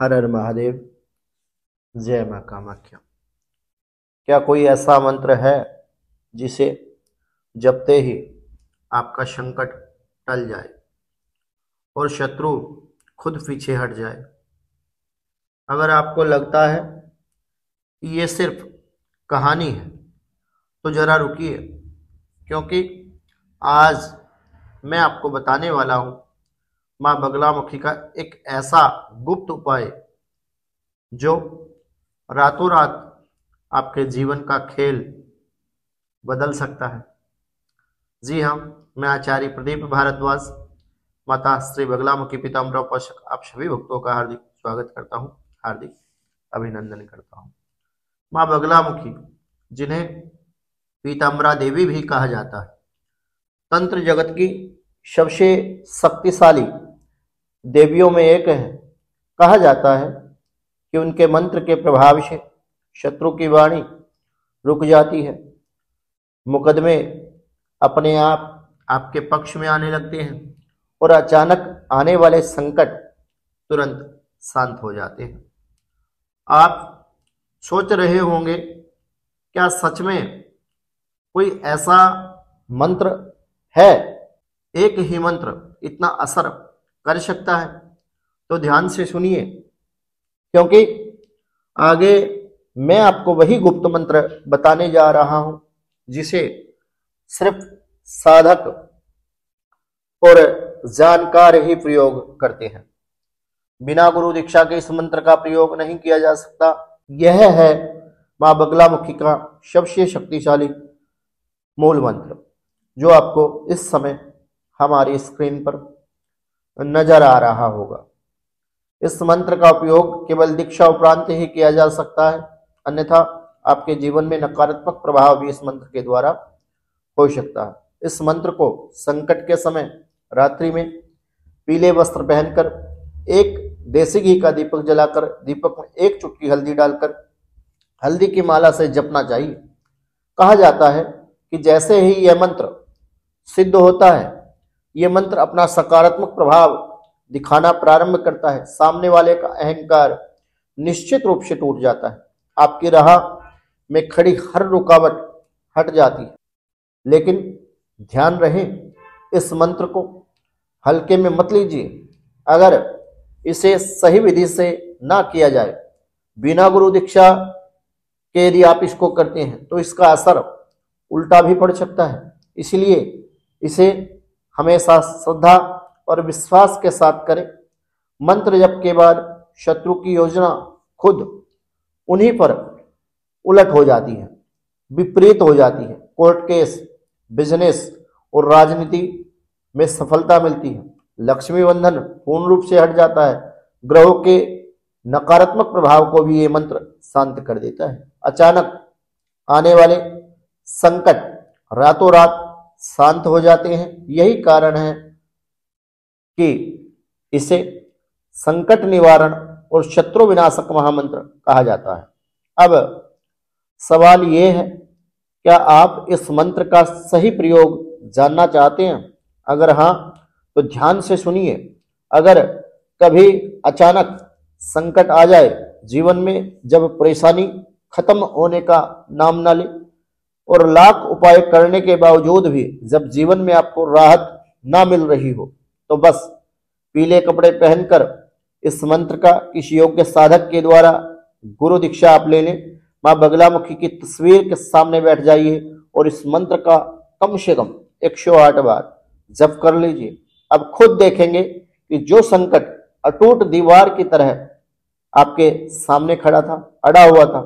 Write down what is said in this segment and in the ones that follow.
हर हर महादेव। जय मां कामाख्या। क्या कोई ऐसा मंत्र है जिसे जपते ही आपका संकट टल जाए और शत्रु खुद पीछे हट जाए? अगर आपको लगता है कि ये सिर्फ कहानी है तो जरा रुकिए, क्योंकि आज मैं आपको बताने वाला हूं मां बगलामुखी का एक ऐसा गुप्त उपाय जो रातों रात आपके जीवन का खेल बदल सकता है। जी हाँ, मैं आचार्य प्रदीप भारद्वाज माता श्री बगलामुखी पीताम्बरा उपासक आप सभी भक्तों का हार्दिक स्वागत करता हूँ, हार्दिक अभिनंदन करता हूँ। माँ बगलामुखी, जिन्हें पीताम्बरा देवी भी कहा जाता है, तंत्र जगत की सबसे शक्तिशाली देवियों में एक है। कहा जाता है कि उनके मंत्र के प्रभाव से शत्रु की वाणी रुक जाती है, मुकदमे अपने आप आपके पक्ष में आने लगते हैं और अचानक आने वाले संकट तुरंत शांत हो जाते हैं। आप सोच रहे होंगे, क्या सच में कोई ऐसा मंत्र है, एक ही मंत्र इतना असर कर सकता है? तो ध्यान से सुनिए, क्योंकि आगे मैं आपको वही गुप्त मंत्र बताने जा रहा हूं जिसे सिर्फ साधक और जानकार ही प्रयोग करते हैं। बिना गुरु दीक्षा के इस मंत्र का प्रयोग नहीं किया जा सकता। यह है मां बगलामुखी का सबसे शक्तिशाली मूल मंत्र, जो आपको इस समय हमारी स्क्रीन पर नजर आ रहा होगा। इस मंत्र का उपयोग केवल दीक्षा उपरांत ही किया जा सकता है, अन्यथा आपके जीवन में नकारात्मक प्रभाव भी इस मंत्र के द्वारा हो सकता है। इस मंत्र को संकट के समय रात्रि में पीले वस्त्र पहनकर एक देसी घी का दीपक जलाकर दीपक में एक चुटकी हल्दी डालकर हल्दी की माला से जपना चाहिए। कहा जाता है कि जैसे ही यह मंत्र सिद्ध होता है, यह मंत्र अपना सकारात्मक प्रभाव दिखाना प्रारंभ करता है। सामने वाले का अहंकार निश्चित रूप से टूट जाता है, आपकी राह में खड़ी हर रुकावट हट जाती है। लेकिन ध्यान रहे, इस मंत्र को हल्के में मत लीजिए। अगर इसे सही विधि से ना किया जाए, बिना गुरु दीक्षा के यदि आप इसको करते हैं तो इसका असर उल्टा भी पड़ सकता है। इसलिए इसे हमेशा श्रद्धा और विश्वास के साथ करें। मंत्र जप के बाद शत्रु की योजना खुद उन्हीं पर उलट हो जाती है, विपरीत हो जाती है। कोर्ट केस, बिजनेस और राजनीति में सफलता मिलती है। लक्ष्मी बंधन पूर्ण रूप से हट जाता है। ग्रहों के नकारात्मक प्रभाव को भी ये मंत्र शांत कर देता है। अचानक आने वाले संकट रातों रात शांत हो जाते हैं। यही कारण है कि इसे संकट निवारण और शत्रु विनाशक महामंत्र कहा जाता है। अब सवाल यह है, क्या आप इस मंत्र का सही प्रयोग जानना चाहते हैं? अगर हाँ, तो ध्यान से सुनिए। अगर कभी अचानक संकट आ जाए जीवन में, जब परेशानी खत्म होने का नाम ना ले और लाख उपाय करने के बावजूद भी जब जीवन में आपको राहत ना मिल रही हो, तो बस पीले कपड़े पहनकर इस मंत्र का किसी योग्य साधक के द्वारा गुरु दीक्षा आप ले लें। मां बगलामुखी की तस्वीर के सामने बैठ जाइए और इस मंत्र का कम से कम 108 बार जप कर लीजिए। अब खुद देखेंगे कि जो संकट अटूट दीवार की तरह आपके सामने खड़ा था, अड़ा हुआ था,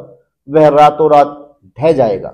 वह रातों रात ढह जाएगा।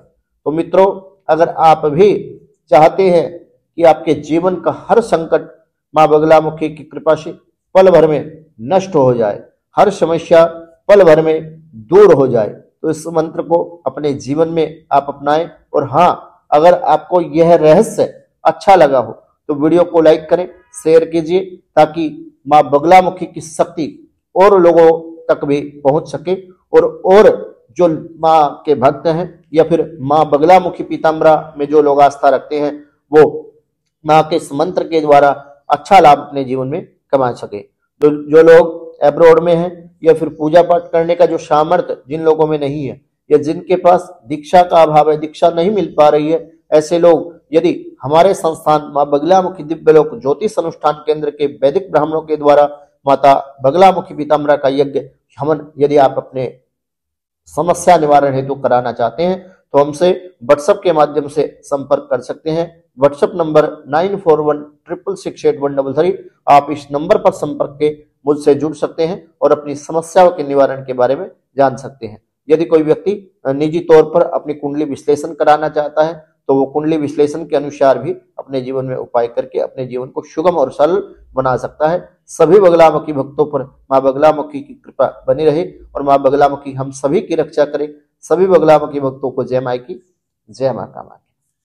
तो मित्रों, अगर आप भी चाहते हैं कि आपके जीवन का हर संकट मां बगलामुखी की कृपा से पल भर में नष्ट हो जाए, हर समस्या पल भर में दूर हो जाए, तो इस मंत्र को अपने जीवन में आप अपनाएं। और हाँ, अगर आपको यह रहस्य अच्छा लगा हो तो वीडियो को लाइक करें, शेयर कीजिए, ताकि मां बगलामुखी की शक्ति और लोगों तक भी पहुंच सके और जो मां के भक्त हैं या फिर मां बगलामुखी पीताम्बरा में जो लोग आस्था रखते हैं, वो मां के इस मंत्र के द्वारा अच्छा लाभ अपने जीवन में कमा सके। तो जो लोग अब्रॉड में हैं या फिर पूजा पाठ करने का जो सामर्थ्य जिन लोगों में नहीं है, या जिनके पास दीक्षा का अभाव है, दीक्षा नहीं मिल पा रही है, ऐसे लोग यदि हमारे संस्थान मां बगलामुखी दिव्यलोक ज्योतिष अनुष्ठान केंद्र के वैदिक ब्राह्मणों के द्वारा माता बगलामुखी पीताम्बरा का यज्ञ हवन यदि आप अपने समस्या निवारण हेतु कराना चाहते हैं तो हमसे व्हाट्सएप के माध्यम से संपर्क कर सकते हैं। WhatsApp number 9416668133। आप इस नंबर पर संपर्क के मुझसे जुड़ सकते हैं और अपनी समस्याओं के निवारण के बारे में जान सकते हैं। यदि कोई व्यक्ति निजी तौर पर अपनी कुंडली विश्लेषण कराना चाहता है तो वो कुंडली विश्लेषण के अनुसार भी अपने जीवन में उपाय करके अपने जीवन को सुगम और सरल बना सकता है। सभी बगलामुखी भक्तों पर मां बगलामुखी की कृपा बनी रहे और मां बगलामुखी हम सभी की रक्षा करे। सभी बगलामुखी भक्तों को जय माई की, जय माता माँ की।